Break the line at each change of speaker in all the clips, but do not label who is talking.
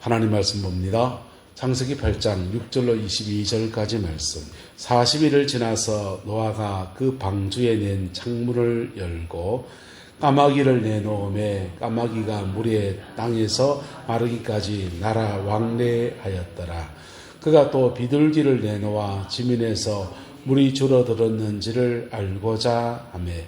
하나님 말씀 봅니다. 창세기 8장 6절로 22절까지 말씀. 40일을 지나서 노아가 그 방주에 낸 창문을 열고 까마귀를 내놓음에 까마귀가 물에 땅에서 마르기까지 날아 왕래하였더라. 그가 또 비둘기를 내놓아 지면에서 물이 줄어들었는지를 알고자 하매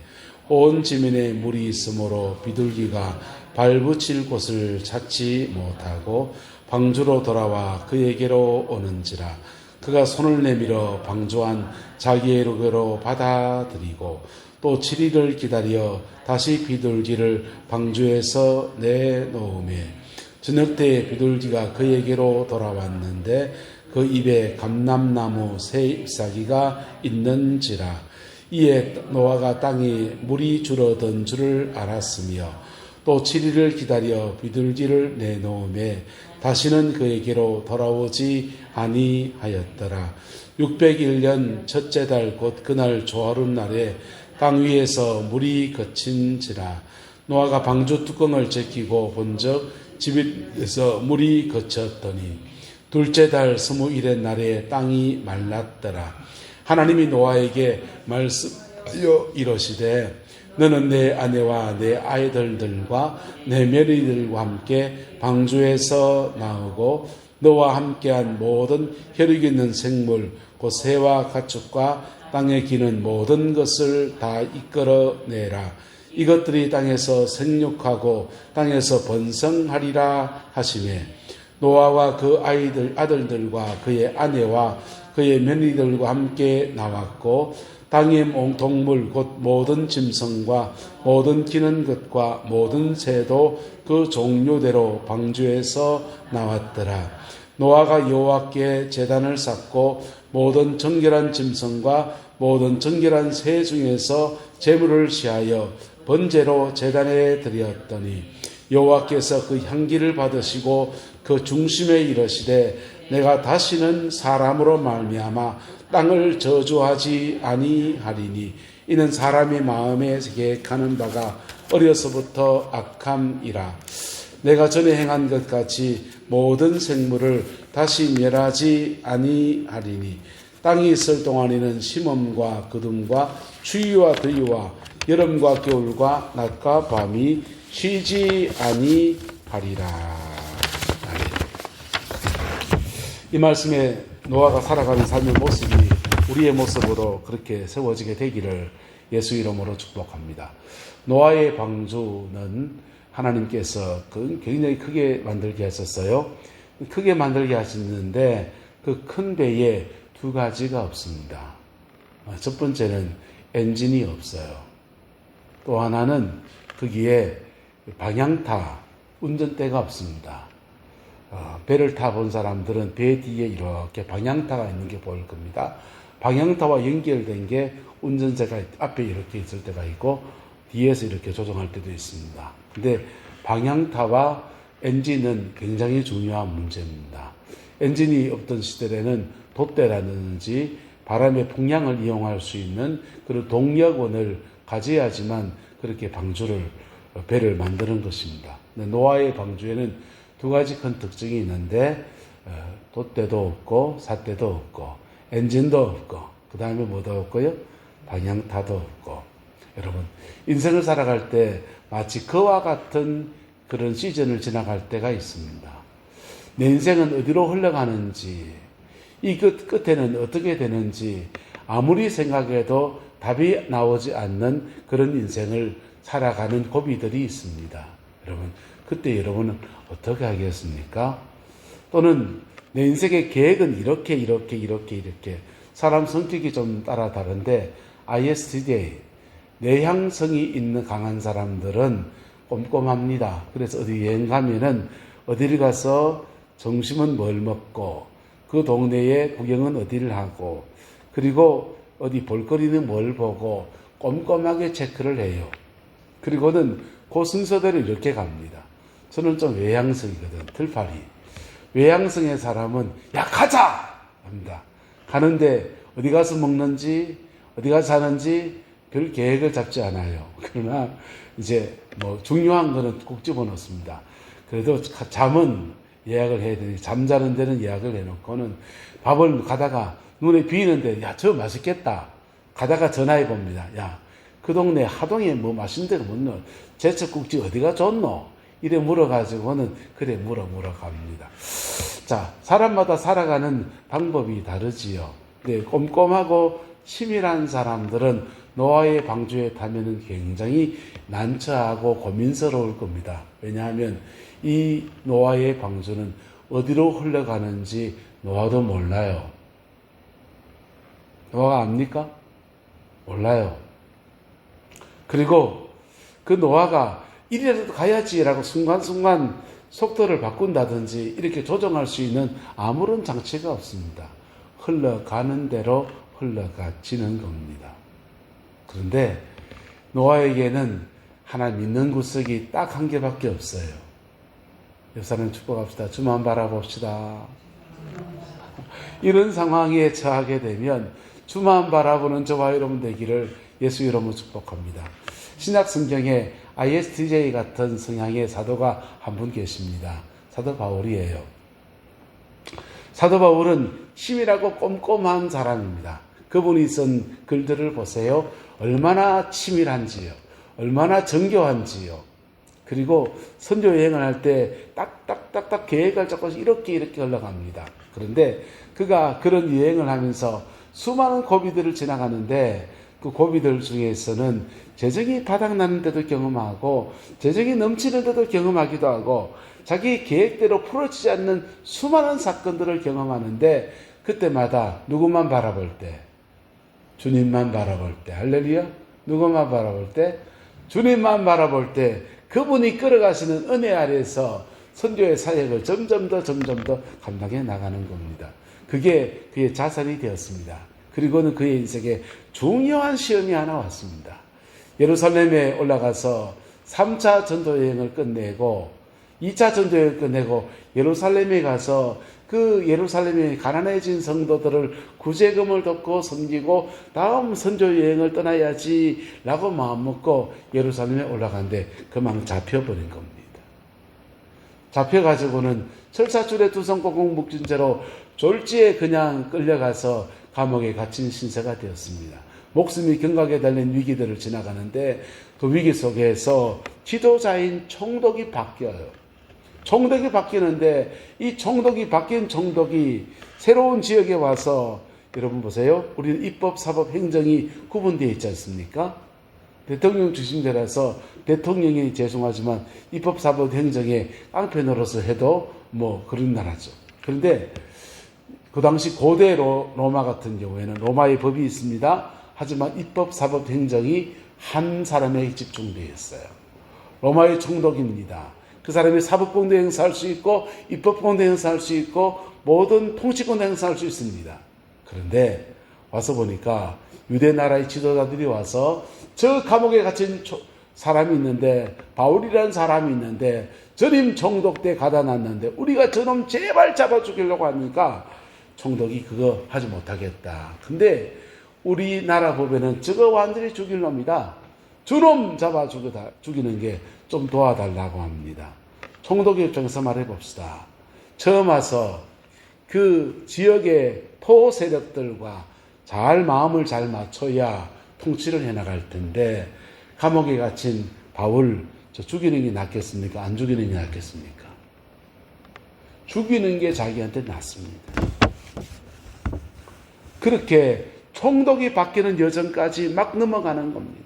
온 지면에 물이 있으므로 비둘기가 발붙일 곳을 찾지 못하고 방주로 돌아와 그에게로 오는지라. 그가 손을 내밀어 방주 안 자기에게로 받아들이고 또 7일을 기다려 다시 비둘기를 방주에서 내놓음에 저녁 때에 비둘기가 그에게로 돌아왔는데 그 입에 감람나무 새 잎사귀가 있는지라. 이에 노아가 땅에 물이 줄어든 줄을 알았으며 또 7일을 기다려 비둘기를 내놓음에 다시는 그에게로 돌아오지 아니하였더라. 601년 첫째 달 곧 그날 조하룻날에 땅 위에서 물이 그친지라. 노아가 방주 뚜껑을 제끼고 본즉 집에서 물이 그쳤더니 둘째 달 21의 날에 땅이 말랐더라. 하나님이 노아에게 말씀하여 이르시되 너는 내 아내와 내 아이들과 내 며느리들과 함께 방주에서 나오고 너와 함께한 모든 혈육 있는 생물 곧 새와 가축과 땅에 기는 모든 것을 다 이끌어내라. 이것들이 땅에서 생육하고 땅에서 번성하리라 하시매 노아와 그 아들들과 그의 아내와 그의 며느리들과 함께 나왔고 땅의 동물 곧 모든 짐승과 모든 기는 것과 모든 새도 그 종류대로 방주에서 나왔더라. 노아가 여호와께 제단을 쌓고 모든 정결한 짐승과 모든 정결한 새 중에서 제물을 취하여 번제로 제단에 드렸더니 여호와께서 그 향기를 받으시고 그 중심에 이르시되 내가 다시는 사람으로 말미암아 땅을 저주하지 아니하리니 이는 사람의 마음에 계획하는 바가 어려서부터 악함이라. 내가 전에 행한 것 같이 모든 생물을 다시 멸하지 아니하리니 땅이 있을 동안에는 심음과 거둠과 추위와 더위와 여름과 겨울과 낮과 밤이 쉬지 아니하리라. 이 말씀에 노아가 살아가는 삶의 모습이 우리의 모습으로 그렇게 세워지게 되기를 예수 이름으로 축복합니다. 노아의 방주는 하나님께서 굉장히 크게 만들게 하셨어요. 크게 만들게 하셨는데 그 큰 배에 두 가지가 없습니다. 첫 번째는 엔진이 없어요. 또 하나는 거기에 방향타, 운전대가 없습니다. 배를 타본 사람들은 배 뒤에 이렇게 방향타가 있는 게 보일 겁니다. 방향타와 연결된 게 운전자가 앞에 이렇게 있을 때가 있고 뒤에서 이렇게 조정할 때도 있습니다. 근데 방향타와 엔진은 굉장히 중요한 문제입니다. 엔진이 없던 시절에는 돛대라든지 바람의 풍량을 이용할 수 있는 그런 동력원을 가져야지만 그렇게 배를 만드는 것입니다. 근데 노아의 방주에는 두 가지 큰 특징이 있는데 돛대도 없고 삿대도 없고 엔진도 없고 그 다음에 뭐도 없고요? 방향타도 없고. 여러분 인생을 살아갈 때 마치 그와 같은 그런 시즌을 지나갈 때가 있습니다. 내 인생은 어디로 흘러가는지 이 끝에는 어떻게 되는지 아무리 생각해도 답이 나오지 않는 그런 인생을 살아가는 고비들이 있습니다. 여러분 그때 여러분은 어떻게 하겠습니까? 또는 내 인생의 계획은 이렇게 사람 성격이 좀 따라 다른데 ISTJ 내향성이 있는 강한 사람들은 꼼꼼합니다. 그래서 어디 여행 가면은 어디를 가서 점심은 뭘 먹고 그 동네에 구경은 어디를 하고 그리고 어디 볼거리는 뭘 보고 꼼꼼하게 체크를 해요. 그리고는 그 순서대로 이렇게 갑니다. 저는 좀 외향성이거든. 들팔이. 외향성의 사람은 야 가자! 합니다. 가는데 어디 가서 먹는지 어디 가서 사는지 별 계획을 잡지 않아요. 그러나 이제 중요한 거는 꼭 집어넣습니다. 그래도 잠은 예약을 해야 되니 잠자는 데는 예약을 해놓고는 밥을 가다가 눈에 비이는데 야, 저 맛있겠다. 가다가 전화해 봅니다. 야, 그 동네 하동에 뭐 맛있는 데가 뭐노? 제철국지 어디가 좋노? 이래 물어가지고는 그래 물어 갑니다. 자, 사람마다 살아가는 방법이 다르지요. 네, 꼼꼼하고 치밀한 사람들은 노아의 방주에 타면은 굉장히 난처하고 고민스러울 겁니다. 왜냐하면 이 노아의 방주는 어디로 흘러가는지 노아도 몰라요. 노아가 압니까? 몰라요. 그리고 그 노아가 이리라도 가야지라고 순간순간 속도를 바꾼다든지 이렇게 조정할 수 있는 아무런 장치가 없습니다. 흘러가는 대로 흘러가지는 겁니다. 그런데 노아에게는 하나 믿는 구석이 딱 한 개밖에 없어요. 옆 사람 축복합시다. 주만 바라봅시다. 이런 상황에 처하게 되면 주만 바라보는 저와 여러분 되기를 예수 이름으로 축복합니다. 신약 성경에 ISTJ 같은 성향의 사도가 한 분 계십니다. 사도 바울이에요. 사도 바울은 치밀하고 꼼꼼한 사람입니다. 그분이 쓴 글들을 보세요. 얼마나 치밀한지요. 얼마나 정교한지요. 그리고 선교 여행을 할 때 딱딱딱딱 계획을 잡고 이렇게 흘러갑니다. 그런데 그가 그런 여행을 하면서 수많은 고비들을 지나가는데 그 고비들 중에서는 재정이 바닥나는 데도 경험하고 재정이 넘치는 데도 경험하기도 하고 자기 계획대로 풀어지지 않는 수많은 사건들을 경험하는데 그때마다 누구만 바라볼 때? 주님만 바라볼 때. 할렐루야? 누구만 바라볼 때? 주님만 바라볼 때 그분이 끌어가시는 은혜 아래에서 선교의 사역을 점점 더 감당해 나가는 겁니다. 그게 그의 자산이 되었습니다. 그리고는 그의 인생에 중요한 시험이 하나 왔습니다. 예루살렘에 올라가서 3차 전도여행을 끝내고 2차 전도여행을 끝내고 예루살렘에 가서 그 예루살렘의 가난해진 성도들을 구제금을 돕고 섬기고 다음 선교여행을 떠나야지 라고 마음먹고 예루살렘에 올라갔는데 그만 잡혀버린 겁니다. 잡혀가지고는 철사줄에 두 손 꽁꽁 묶인 채로 졸지에 그냥 끌려가서 감옥에 갇힌 신세가 되었습니다. 목숨이 경각에 달린 위기들을 지나가는데 그 위기 속에서 지도자인 총독이 바뀌어요. 총독이 바뀌는데 이 총독이 바뀐 총독이 새로운 지역에 와서 여러분 보세요. 우리는 입법, 사법, 행정이 구분되어 있지 않습니까? 대통령 중심제라서 대통령이 죄송하지만 입법, 사법, 행정의 깡패 노릇을 해도 뭐 그런 나라죠. 그런데 그 당시 고대 로마 같은 경우에는 로마의 법이 있습니다. 하지만 입법, 사법, 행정이 한 사람에게 집중되어 있어요. 로마의 총독입니다. 그 사람이 사법권도 행사할 수 있고 입법권도 행사할 수 있고 모든 통치권도 행사할 수 있습니다. 그런데 와서 보니까 유대 나라의 지도자들이 와서 저 감옥에 갇힌 사람이 있는데 바울이라는 사람이 있는데 전임 총독 때 가다 놨는데 우리가 저놈 제발 잡아 죽이려고 하니까 총독이 그거 하지 못하겠다. 근데 우리나라 법에는 저거 완전히 죽일 놈이다. 저놈 잡아 죽이는 게 좀 도와달라고 합니다. 총독의 입장에서 말해봅시다. 처음 와서 그 지역의 토 세력들과 마음을 잘 맞춰야 통치를 해나갈 텐데 감옥에 갇힌 바울 죽이는 게 낫겠습니까? 안 죽이는 게 낫겠습니까? 죽이는 게 자기한테 낫습니다. 그렇게 총독이 바뀌는 여정까지 막 넘어가는 겁니다.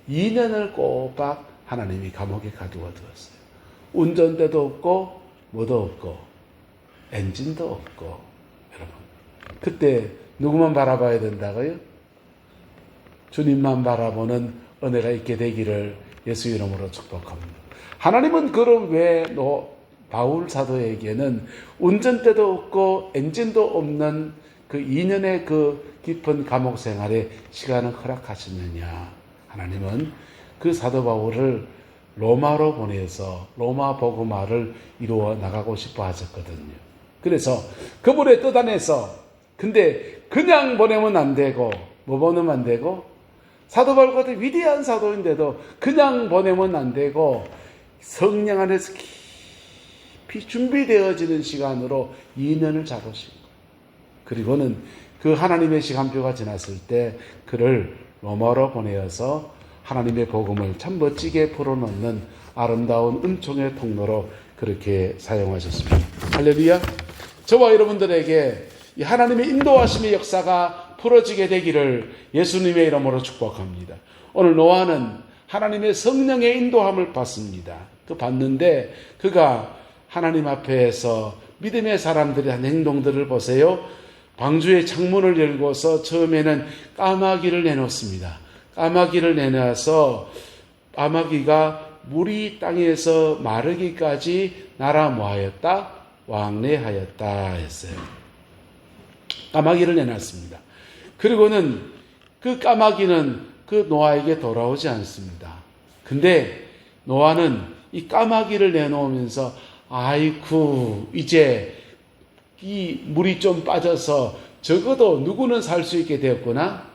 2년을 꼬박 하나님이 감옥에 가두어 두었어요. 운전대도 없고 뭐도 없고 엔진도 없고 여러분 그때 누구만 바라봐야 된다고요? 주님만 바라보는 은혜가 있게 되기를 예수 이름으로 축복합니다. 하나님은 그럼 왜 바울 사도에게는 운전대도 없고 엔진도 없는 그 2년의 그 깊은 감옥 생활에 시간을 허락하셨느냐? 하나님은 그 사도 바울을 로마로 보내서 로마 복음화를 이루어 나가고 싶어 하셨거든요. 그래서 그분의 뜻 안에서 근데 그냥 보내면 안 되고 뭐 보내면 안 되고 사도 바울 같은 위대한 사도인데도 그냥 보내면 안 되고 성령 안에서 깊이 준비되어지는 시간으로 2년을 잡으신 거예요. 그리고는 그 하나님의 시간표가 지났을 때 그를 로마로 보내어서 하나님의 복음을 참 멋지게 풀어놓는 아름다운 은총의 통로로 그렇게 사용하셨습니다. 할렐루야. 저와 여러분들에게 이 하나님의 인도하심의 역사가 풀어지게 되기를 예수님의 이름으로 축복합니다. 오늘 노아는 하나님의 성령의 인도함을 받습니다. 그 받는데 그가 하나님 앞에서 믿음의 사람들이 한 행동들을 보세요. 방주의 창문을 열고서 처음에는 까마귀를 내놓습니다. 까마귀를 내놔서 까마귀가 물이 땅에서 마르기까지 날아 뭐하였다? 왕래하였다 했어요. 까마귀를 내놨습니다. 그리고는 그 까마귀는 그 노아에게 돌아오지 않습니다. 근데 노아는 이 까마귀를 내놓으면서 아이쿠 이제 이 물이 좀 빠져서 적어도 누구는 살 수 있게 되었구나.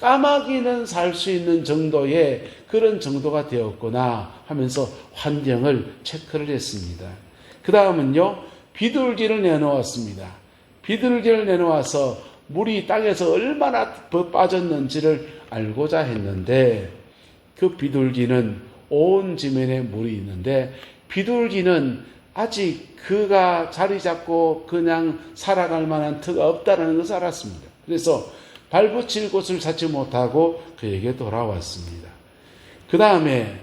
까마귀는 살 수 있는 정도의 그런 정도가 되었구나 하면서 환경을 체크를 했습니다. 그 다음은요, 비둘기를 내놓았습니다. 비둘기를 내놓아서 물이 땅에서 얼마나 빠졌는지를 알고자 했는데 그 비둘기는 온 지면에 물이 있는데 비둘기는 아직 그가 자리 잡고 그냥 살아갈 만한 터가 없다는 것을 알았습니다. 그래서 발붙일 곳을 찾지 못하고 그에게 돌아왔습니다. 그 다음에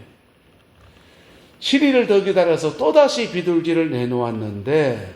7일을 더 기다려서 또다시 비둘기를 내놓았는데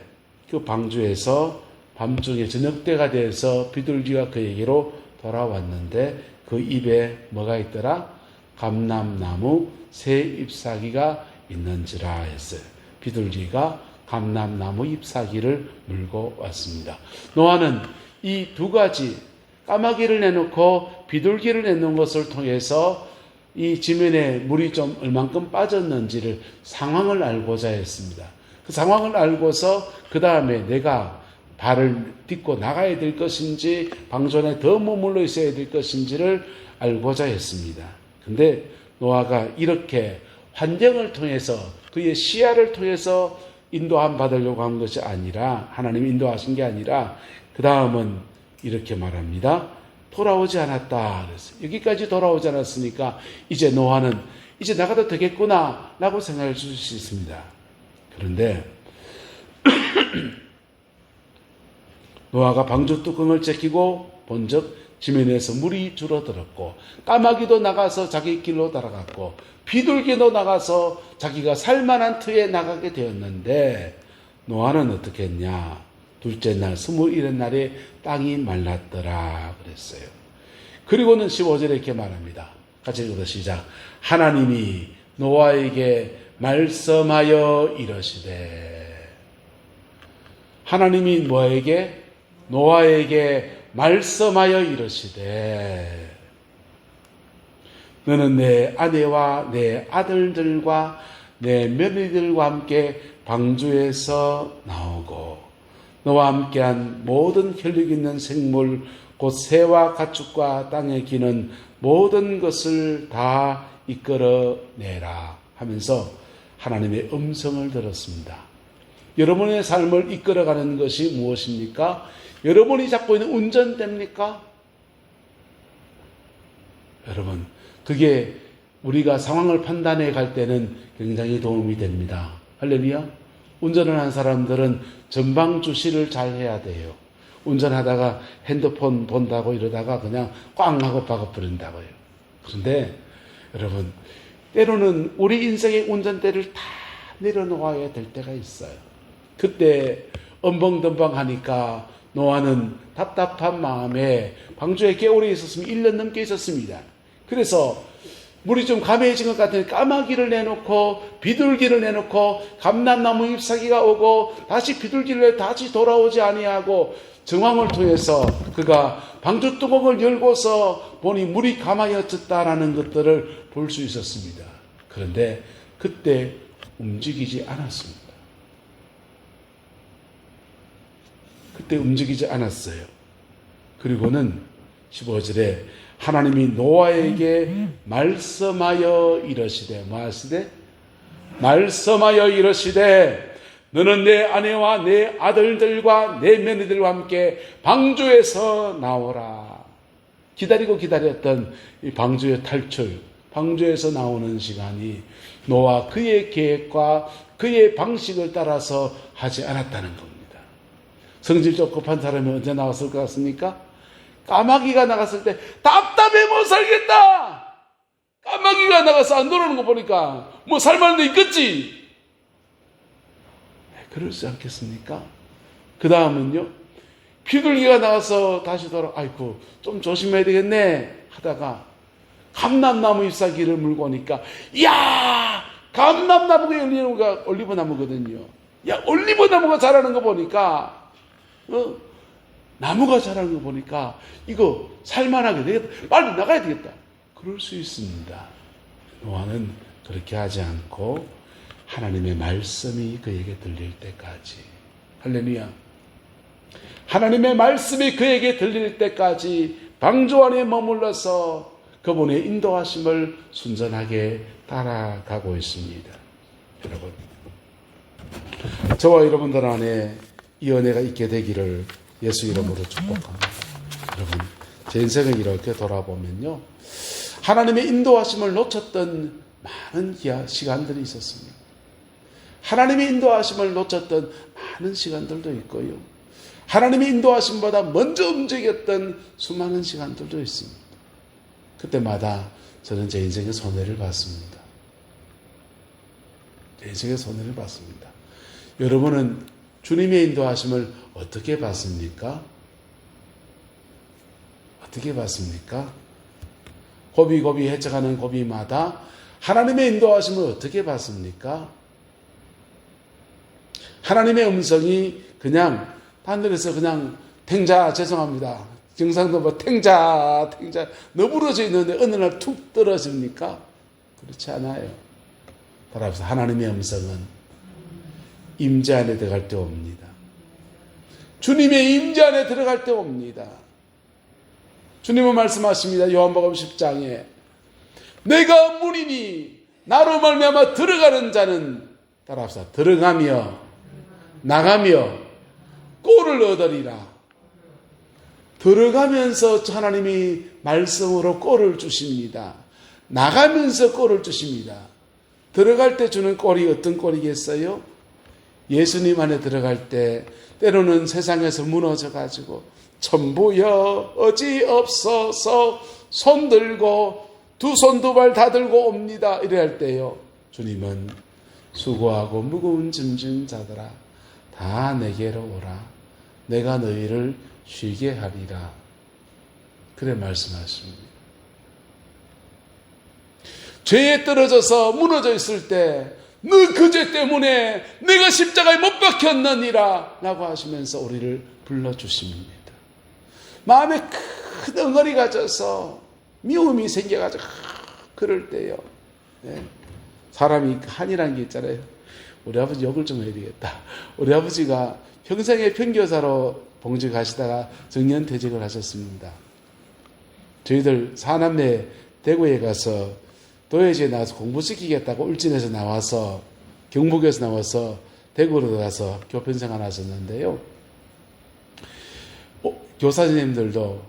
그 방주에서 밤중에 저녁때가 돼서 비둘기가 그에게로 돌아왔는데 그 입에 뭐가 있더라? 감람나무 새 잎사귀가 있는지라 했어요. 비둘기가 감람나무 잎사귀를 물고 왔습니다. 노아는 이 두 가지 까마귀를 내놓고 비둘기를 내놓은 것을 통해서 이 지면에 물이 좀 얼만큼 빠졌는지를 상황을 알고자 했습니다. 그 상황을 알고서 그 다음에 내가 발을 딛고 나가야 될 것인지 방전에 더 머물러 있어야 될 것인지를 알고자 했습니다. 근데 노아가 이렇게 환경을 통해서 그의 시야를 통해서 인도함 받으려고 한 것이 아니라 하나님이 인도하신 게 아니라 그 다음은 이렇게 말합니다. 돌아오지 않았다. 그래서 여기까지 돌아오지 않았으니까 이제 노아는 이제 나가도 되겠구나 라고 생각할 수 있습니다. 그런데 노아가 방주 뚜껑을 제끼고 본즉 지면에서 물이 줄어들었고 까마귀도 나가서 자기 길로 날아갔고 비둘기도 나가서 자기가 살만한 터에 나가게 되었는데 노아는 어떻게 했냐? 둘째 날 21일날에 땅이 말랐더라 그랬어요. 그리고는 15절에 이렇게 말합니다. 같이 읽어서 시작. 하나님이 노아에게 말씀하여 이러시되 하나님이 노아에게 말씀하여 이러시되 너는 내 아내와 내 아들들과 내 며느리들과 함께 방주에서 나오고 너와 함께한 모든 혈육 있는 생물 곧 새와 가축과 땅에 기는 모든 것을 다 이끌어내라 하면서 하나님의 음성을 들었습니다. 여러분의 삶을 이끌어가는 것이 무엇입니까? 여러분이 잡고 있는 운전대입니까? 여러분, 그게 우리가 상황을 판단해 갈 때는 굉장히 도움이 됩니다. 할렐루야. 운전을 한 사람들은 전방 주시를 잘 해야 돼요. 운전하다가 핸드폰 본다고 이러다가 그냥 꽝 하고 박아버린다고요. 그런데 여러분, 때로는 우리 인생의 운전대를 다 내려놓아야 될 때가 있어요. 그때 엄벙덤벙하니까 노아는 답답한 마음에 방주에 개울에 있었으면 1년 넘게 있었습니다. 그래서 물이 좀 감해진 것 같으니 까마귀를 내놓고 비둘기를 내놓고 감람나무 잎사귀가 오고 다시 비둘기를 다시 돌아오지 아니하고 정황을 통해서 그가 방주 뚜껑을 열고서 보니 물이 감하여졌다라는 것들을 볼 수 있었습니다. 그런데 그때 움직이지 않았습니다. 그때 움직이지 않았어요. 그리고는 15절에 하나님이 노아에게 말씀하여 이러시되 말씀하여 이러시되 너는 내 아내와 내 아들들과 내 며느리들과 함께 방주에서 나오라. 기다리고 기다렸던 이 방주의 탈출, 방주에서 나오는 시간이 노아 그의 계획과 그의 방식을 따라서 하지 않았다는 겁니다. 성질적 급한 사람이 언제 나왔을 것 같습니까? 까마귀가 나갔을 때 답답해 못 살겠다. 까마귀가 나가서 안 돌아오는 거 보니까 뭐 살만한 데 있겠지. 그러지 않겠습니까? 그 다음은요, 비둘기가 나와서 다시 아이고 좀 조심해야 되겠네 하다가 감람나무 잎사귀를 물고 오니까, 이야, 감람나무가 열리는 올리브나무거든요. 야, 올리브나무가 자라는 거 보니까, 나무가 자라는 거 보니까 이거 살만하게 되겠다. 빨리 나가야 되겠다. 그럴 수 있습니다. 노아는 그렇게 하지 않고 하나님의 말씀이 그에게 들릴 때까지, 할렐루야, 하나님의 말씀이 그에게 들릴 때까지 방주 안에 머물러서 그분의 인도하심을 순전하게 따라가고 있습니다. 여러분, 저와 여러분들 안에 이 은혜가 있게 되기를 예수 이름으로 축복합니다. 여러분, 제 인생을 이렇게 돌아보면요, 하나님의 인도하심을 놓쳤던 많은 시간들이 있었습니다. 하나님의 인도하심을 놓쳤던 많은 시간들도 있고요, 하나님의 인도하심보다 먼저 움직였던 수많은 시간들도 있습니다. 그때마다 저는 제 인생의 손해를 봤습니다. 제 인생의 손해를 봤습니다. 여러분은 주님의 인도하심을 어떻게 봤습니까? 어떻게 봤습니까? 고비고비 헤쳐가는 고비마다 하나님의 인도하심을 어떻게 봤습니까? 하나님의 음성이 그냥 하늘에서 그냥 탱자, 죄송합니다, 경상도 뭐 탱자 너부러져 있는데 어느 날 툭 떨어집니까? 그렇지 않아요. 따라서 하나님의 음성은 임재 안에 들어갈 때 옵니다. 주님의 임재 안에 들어갈 때 옵니다. 주님은 말씀하십니다. 요한복음 10장에 내가 문이니 나로 말미암아 들어가는 자는, 따라합시다, 들어가며 나가며 꼴을 얻으리라. 들어가면서 하나님이 말씀으로 꼴을 주십니다. 나가면서 꼴을 주십니다. 들어갈 때 주는 꼴이 어떤 꼴이겠어요? 예수님 안에 들어갈 때 때로는 세상에서 무너져가지고 천부여 어지없어서 손 들고 두 손 두 발 다 들고 옵니다 이래 할 때요, 주님은 수고하고 무거운 짐진 자들아 다 내게로 오라. 내가 너희를 쉬게 하리라. 그래 말씀하십니다. 죄에 떨어져서 무너져 있을 때 너 그 죄 때문에 내가 십자가에 못 박혔느니라 라고 하시면서 우리를 불러주십니다. 마음에 큰 엉어리가 져서 미움이 생겨가지고 그럴 때요, 네. 사람이 한이라는 게 있잖아요. 우리 아버지 욕을 좀 해야 되겠다. 우리 아버지가 평생에 평교사로 봉직하시다가 정년퇴직을 하셨습니다. 저희들 사남매 대구에 가서 도예지에 나와서 공부시키겠다고 울진에서 나와서, 경북에서 나와서 대구로 가서 교편생활 하셨는데요, 교사님들도,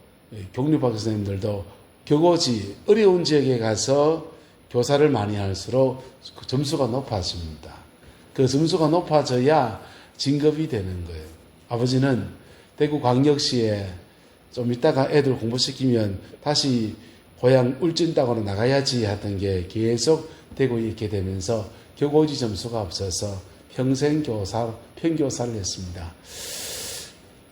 경륜박 교사님들도 교고지, 어려운 지역에 가서 교사를 많이 할수록 점수가 높아집니다. 그 점수가 높아져야 진급이 되는 거예요. 아버지는 대구광역시에 좀 이따가 애들 공부시키면 다시 고향 울진땅으로 나가야지 하던 게 계속 대구에 있게 되면서 교고지 점수가 없어서 평생 평교사를 했습니다.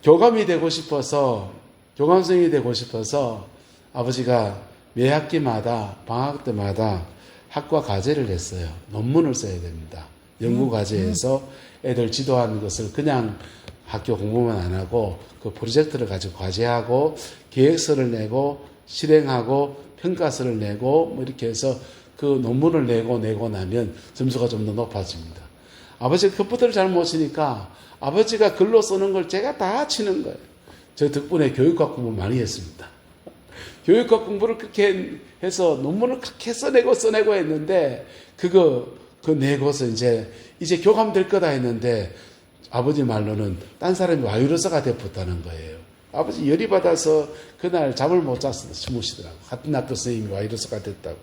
교감이 되고 싶어서, 교감생이 되고 싶어서 아버지가 매 학기마다 방학 때마다 학과 과제를 했어요. 논문을 써야 됩니다. 연구과제에서 애들 지도하는 것을 그냥 학교 공부만 안 하고 그 프로젝트를 가지고 과제하고 계획서를 내고 실행하고 평가서를 내고 뭐 이렇게 해서 그 논문을 내고 나면 점수가 좀 더 높아집니다. 아버지가 컴퓨터를 잘 못 치니까 아버지가 글로 쓰는 걸 제가 다 치는 거예요. 저 덕분에 교육학 공부 많이 했습니다. 교육학 공부를 그렇게 해서 논문을 그렇게 써내고 했는데 그거 그 내고서 이제 교감될 거다 했는데 아버지 말로는 딴 사람이 바이러스가 되었다는 거예요. 아버지 열이 받아서 그날 잠을 못 잤어. 주무시더라고. 같은 학교 선생님이 바이러스가 됐다고.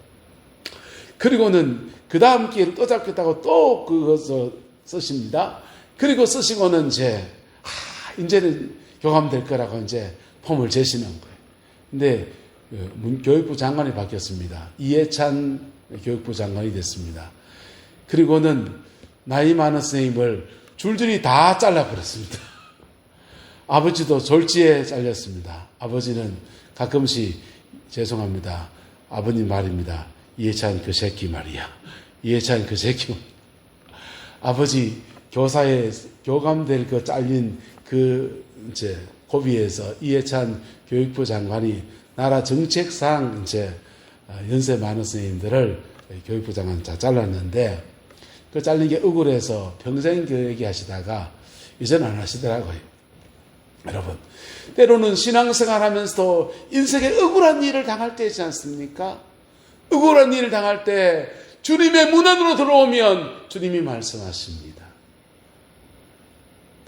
그리고는 그 다음 기회를 또 잡겠다고 또 그것을 쓰십니다. 그리고 쓰시고는 이제는 교감될 거라고 이제 폼을 제시는 거예요. 근데 교육부 장관이 바뀌었습니다. 이해찬 교육부 장관이 됐습니다. 그리고는 나이 많은 선생님을 줄줄이 다 잘라버렸습니다. 아버지도 졸지에 잘렸습니다. 아버지는 가끔씩 죄송합니다. 아버님 말입니다. 이해찬 그 새끼 말이야. 이해찬 그 새끼. 아버지 교사에 교감될 그 잘린 고비에서 이해찬 교육부 장관이 나라 정책상 연세 많은 선생님들을 교육부 장관 다 잘랐는데 그 잘린 게 억울해서 평생 그 얘기하시다가 이제는 안 하시더라고요. 여러분, 때로는 신앙생활 하면서도 인생에 억울한 일을 당할 때 있지 않습니까? 억울한 일을 당할 때 주님의 문 안으로 들어오면 주님이 말씀하십니다.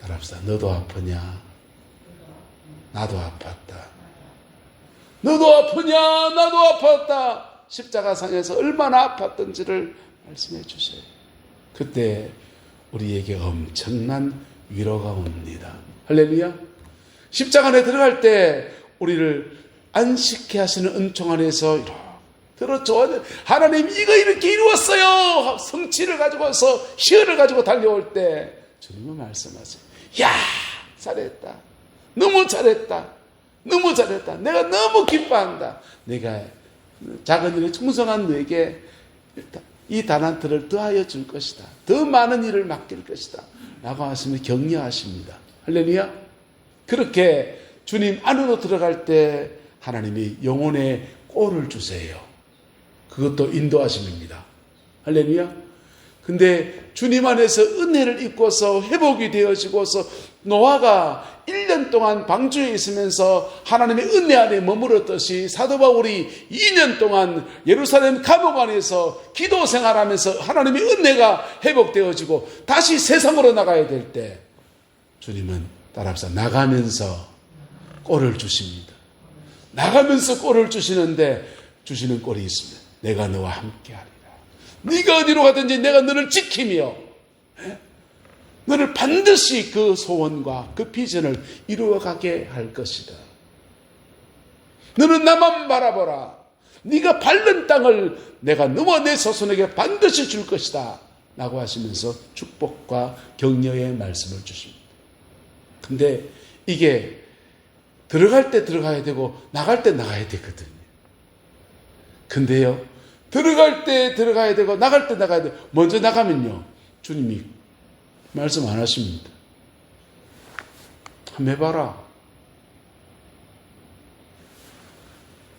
따라합시다. 너도 아프냐? 나도 아팠다. 너도 아프냐? 나도 아팠다. 십자가상에서 얼마나 아팠던지를 말씀해 주세요. 그때 우리에게 엄청난 위로가 옵니다. 할렐루야. 십자가 안에 들어갈 때 우리를 안식케 하시는 은총 안에서 들었죠. 하나님 이거 이렇게 이루었어요. 성취를 가지고 와서 희열을 가지고 달려올 때 주님은 말씀하세요. 야, 잘했다. 너무 잘했다. 너무 잘했다. 내가 너무 기뻐한다. 내가 작은 일에 충성한 너에게 이 달란트를 더하여 줄 것이다. 더 많은 일을 맡길 것이다. 라고 하시면 격려하십니다. 할렐루야. 그렇게 주님 안으로 들어갈 때 하나님이 영혼의 꼴을 주세요. 그것도 인도하심입니다. 할렐루야. 근데 주님 안에서 은혜를 입고서 회복이 되어지고서 노아가 1년 동안 방주에 있으면서 하나님의 은혜 안에 머물렀듯이 사도 바울이 2년 동안 예루살렘 감옥 안에서 기도 생활하면서 하나님의 은혜가 회복되어지고 다시 세상으로 나가야 될 때 주님은 따라합시다. 나가면서 꼴을 주십니다. 나가면서 꼴을 주시는데 주시는 꼴이 있습니다. 내가 너와 함께하리라. 네가 어디로 가든지 내가 너를 지키며 너를 반드시 그 소원과 그 비전을 이루어가게 할 것이다. 너는 나만 바라보라. 네가 밟는 땅을 내가 너와 내 자손에게 반드시 줄 것이다. 라고 하시면서 축복과 격려의 말씀을 주십니다. 근데 이게 들어갈 때 들어가야 되고 나갈 때 나가야 되거든요. 근데요, 들어갈 때 들어가야 되고 나갈 때 나가야 돼요. 먼저 나가면요, 주님이 말씀 안 하십니다. 한번 해봐라.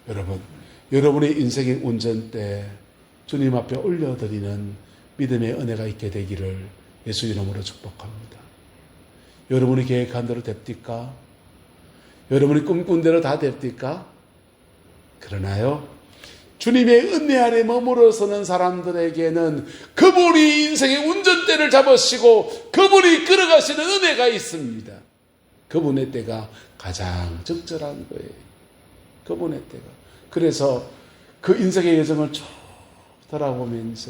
여러분, 여러분의 인생의 운전대 주님 앞에 올려드리는 믿음의 은혜가 있게 되기를 예수 이름으로 축복합니다. 여러분이 계획한 대로 됩니까? 여러분이 꿈꾼 대로 다 됩니까? 그러나요, 주님의 은혜 안에 머물러서는 사람들에게는 그분이 인생의 운전대를 잡으시고 그분이 끌어가시는 은혜가 있습니다. 그분의 때가 가장 적절한 거예요. 그분의 때가. 그래서 그 인생의 여정을 쭉 돌아보면서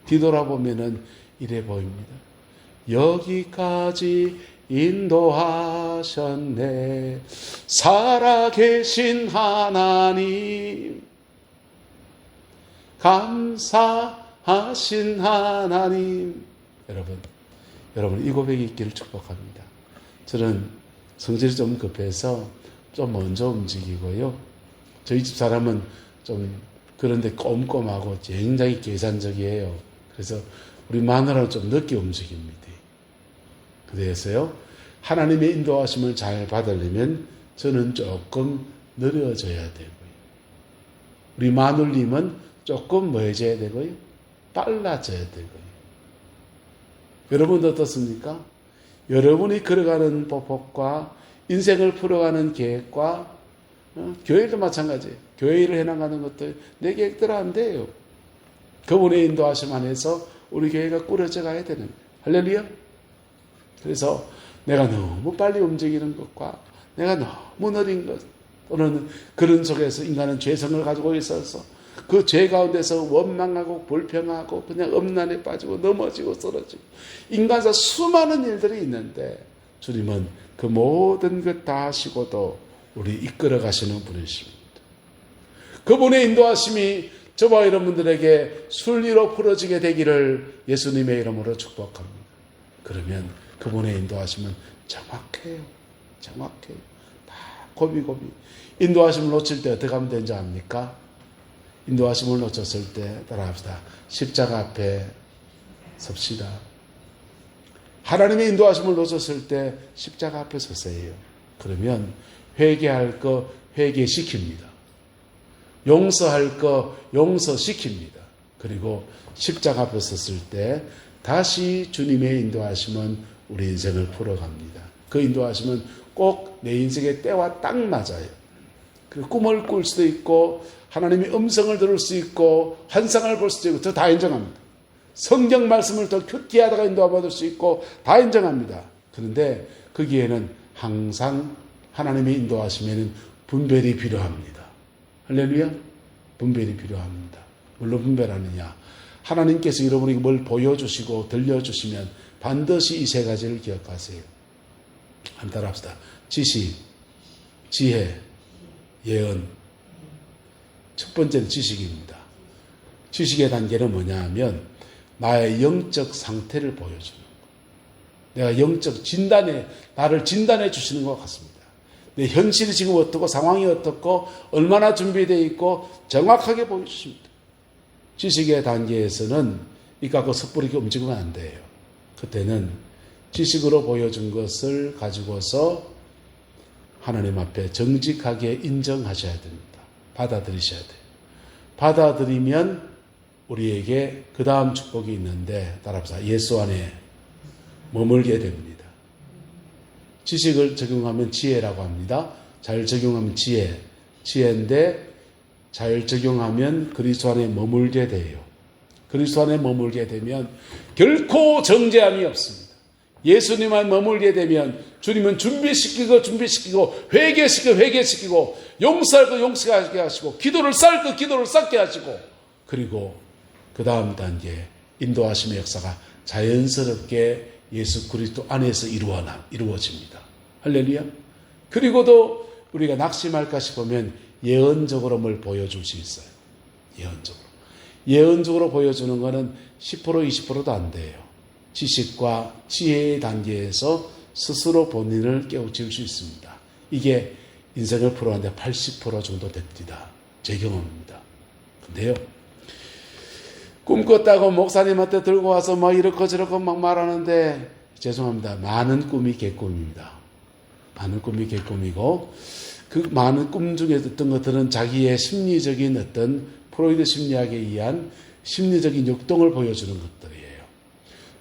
뒤돌아보면은 이래 보입니다. 여기까지 인도하셨네. 살아계신 하나님, 감사하신 하나님. 여러분 이 고백이 있기를 축복합니다. 저는 성질이 좀 급해서 좀 먼저 움직이고요. 저희 집 사람은 좀 그런데 꼼꼼하고 굉장히 계산적이에요. 그래서 우리 마누라는 좀 늦게 움직입니다. 그래서요, 하나님의 인도하심을 잘 받으려면 저는 조금 느려져야 되고요. 우리 마눌님은 조금 뭐 해줘야 되고요? 빨라져야 되고요. 여러분도 어떻습니까? 여러분이 걸어가는 보폭과 인생을 풀어가는 계획과 교회도 마찬가지예요. 교회 일을 해나가는 것도 내 계획대로 안 돼요. 그분의 인도하심 안에서 우리 교회가 꾸려져 가야 되는 거예요. 할렐루야. 그래서 내가 너무 빨리 움직이는 것과 내가 너무 느린 것 또는 그런 속에서 인간은 죄성을 가지고 있어서 그 죄 가운데서 원망하고 불평하고 그냥 엄난에 빠지고 넘어지고 쓰러지고 인간사 수많은 일들이 있는데 주님은 그 모든 것 다 하시고도 우리 이끌어 가시는 분이십니다. 그분의 인도하심이 저와 여러분들에게 순리로 풀어지게 되기를 예수님의 이름으로 축복합니다. 그러면 그분의 인도하심은 정확해요. 정확해요. 다 고비고비. 인도하심을 놓칠 때 어떻게 하면 되는지 압니까? 인도하심을 놓쳤을 때 따라합시다. 십자가 앞에 섭시다. 하나님의 인도하심을 놓쳤을 때 십자가 앞에 서세요. 그러면 회개할 거 회개시킵니다. 용서할 거 용서시킵니다. 그리고 십자가 앞에 섰을 때 다시 주님의 인도하심은 우리 인생을 풀어갑니다. 그 인도하심은 꼭 내 인생의 때와 딱 맞아요. 그 꿈을 꿀 수도 있고 하나님의 음성을 들을 수 있고 환상을 볼 수도 있고 저 다 인정합니다. 성경 말씀을 더 깊게 하다가 인도받을 수 있고 다 인정합니다. 그런데 거기에는 항상 하나님의 인도하심에는 분별이 필요합니다. 할렐루야. 분별이 필요합니다. 물론 분별하느냐. 하나님께서 여러분에게 뭘 보여주시고 들려주시면 반드시 이 세 가지를 기억하세요. 한번 따라합시다. 지식, 지혜, 예언. 첫 번째는 지식입니다. 지식의 단계는 뭐냐 하면 나의 영적 상태를 보여주는 것. 내가 영적 진단에 나를 진단해 주시는 것 같습니다. 내 현실이 지금 어떻고 상황이 어떻고 얼마나 준비되어 있고 정확하게 보여주십니다. 지식의 단계에서는 이 갖고 섣부르게 움직이면 안 돼요. 그때는 지식으로 보여준 것을 가지고서 하나님 앞에 정직하게 인정하셔야 됩니다. 받아들이셔야 돼요. 받아들이면 우리에게 그 다음 축복이 있는데 따라합시다. 예수 안에 머물게 됩니다. 지식을 적용하면 지혜라고 합니다. 잘 적용하면 지혜인데 잘 적용하면 그리스도 안에 머물게 돼요. 그리스도 안에 머물게 되면 결코 정죄함이 없습니다. 예수님 안에 머물게 되면 주님은 준비시키고 회개시키고 용서할 거 용서하게 하시고 기도를 쌓을 거 기도를 쌓게 하시고 그리고 그 다음 단계 인도하심의 역사가 자연스럽게 예수 그리스도 안에서 이루어집니다. 할렐루야. 그리고도 우리가 낙심할까 싶으면 예언적으로 뭘 보여줄 수 있어요. 예언적으로 보여주는 것은 10% 20%도 안 돼요. 지식과 지혜의 단계에서 스스로 본인을 깨우칠 수 있습니다. 이게 인생을 풀어가는데 80% 정도 됩니다. 제 경험입니다. 근데요, 꿈 꿨다고 목사님한테 들고 와서 막 이렇고 저렇고 막 말하는데 죄송합니다. 많은 꿈이 개꿈입니다. 많은 꿈이 개꿈이고 그 많은 꿈 중에 어떤 것들은 자기의 심리적인 어떤 프로이드 심리학에 의한 심리적인 역동을 보여주는 것들이에요.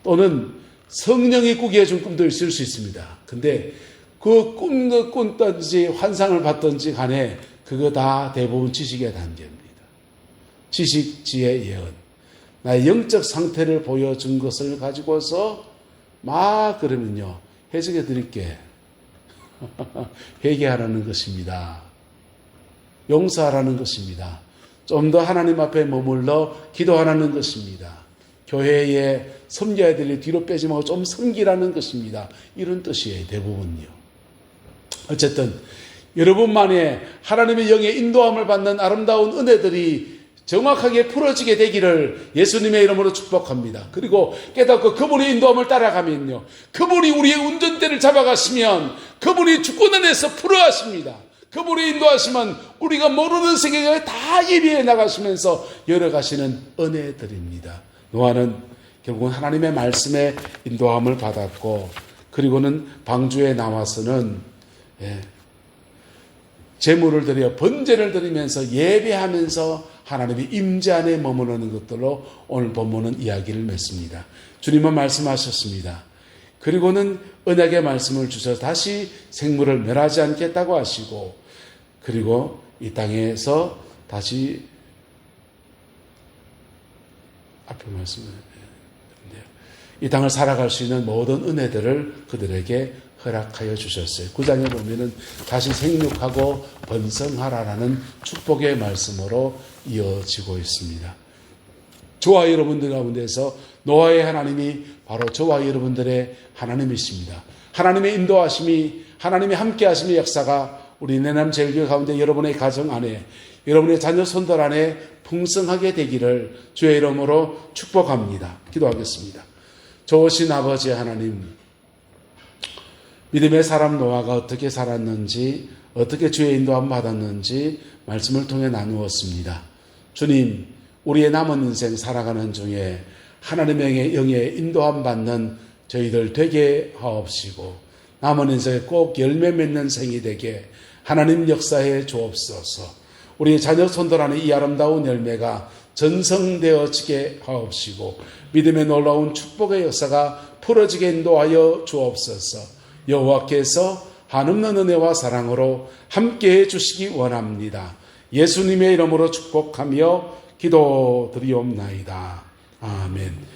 또는 성령이 꾸게 해준 꿈도 있을 수 있습니다. 근데 그 꿈을 꾼든지 환상을 봤든지 간에 그거 다 대부분 지식의 단계입니다. 지식, 지혜, 예언. 나의 영적 상태를 보여준 것을 가지고서 막 그러면요. 해석해 드릴게. 회개하라는 것입니다. 용서하라는 것입니다. 좀 더 하나님 앞에 머물러 기도하라는 것입니다. 교회에 섬겨야 될 일 뒤로 빼지 말고 좀 섬기라는 것입니다. 이런 뜻이에요. 대부분요. 어쨌든 여러분만의 하나님의 영의 인도함을 받는 아름다운 은혜들이 정확하게 풀어지게 되기를 예수님의 이름으로 축복합니다. 그리고 깨닫고 그분의 인도함을 따라가면요. 그분이 우리의 운전대를 잡아가시면 그분이 주권에 대해서 풀어하십니다. 그분의 인도하시면 우리가 모르는 세계에 다 예비해 나가시면서 열어가시는 은혜들입니다. 노아는 결국은 하나님의 말씀에 인도함을 받았고 그리고는 방주에 나와서는 제물을 드려 번제를 드리면서 예배하면서 하나님의 임재 안에 머무르는 것들로 오늘 본문은 이야기를 맺습니다. 주님은 말씀하셨습니다. 그리고는 언약의 말씀을 주셔서 다시 생물을 멸하지 않겠다고 하시고 그리고 이 땅에서 다시 앞에 말씀을 이 땅을 살아갈 수 있는 모든 은혜들을 그들에게 허락하여 주셨어요. 9장에 보면은 다시 생육하고 번성하라라는 축복의 말씀으로 이어지고 있습니다. 저와 여러분들 가운데서 노아의 하나님이 바로 저와 여러분들의 하나님이십니다. 하나님의 인도하심이, 하나님의 함께하심의 역사가 우리 내남제일교회 가운데 여러분의 가정 안에, 여러분의 자녀 손들 안에 풍성하게 되기를 주의 이름으로 축복합니다. 기도하겠습니다. 좋으신 아버지 하나님, 믿음의 사람 노아가 어떻게 살았는지, 어떻게 주의 인도함 받았는지 말씀을 통해 나누었습니다. 주님, 우리의 남은 인생 살아가는 중에 하나님의 영의 인도함 받는 저희들 되게 하옵시고, 남은 인생에 꼭 열매 맺는 생이 되게 하나님 역사해 주옵소서. 우리 자녀 손들 안에 이 아름다운 열매가 전성되어지게 하옵시고, 믿음의 놀라운 축복의 역사가 풀어지게 인도하여 주옵소서. 여호와께서 한없는 은혜와 사랑으로 함께해 주시기 원합니다. 예수님의 이름으로 축복하며 기도드리옵나이다. 아멘.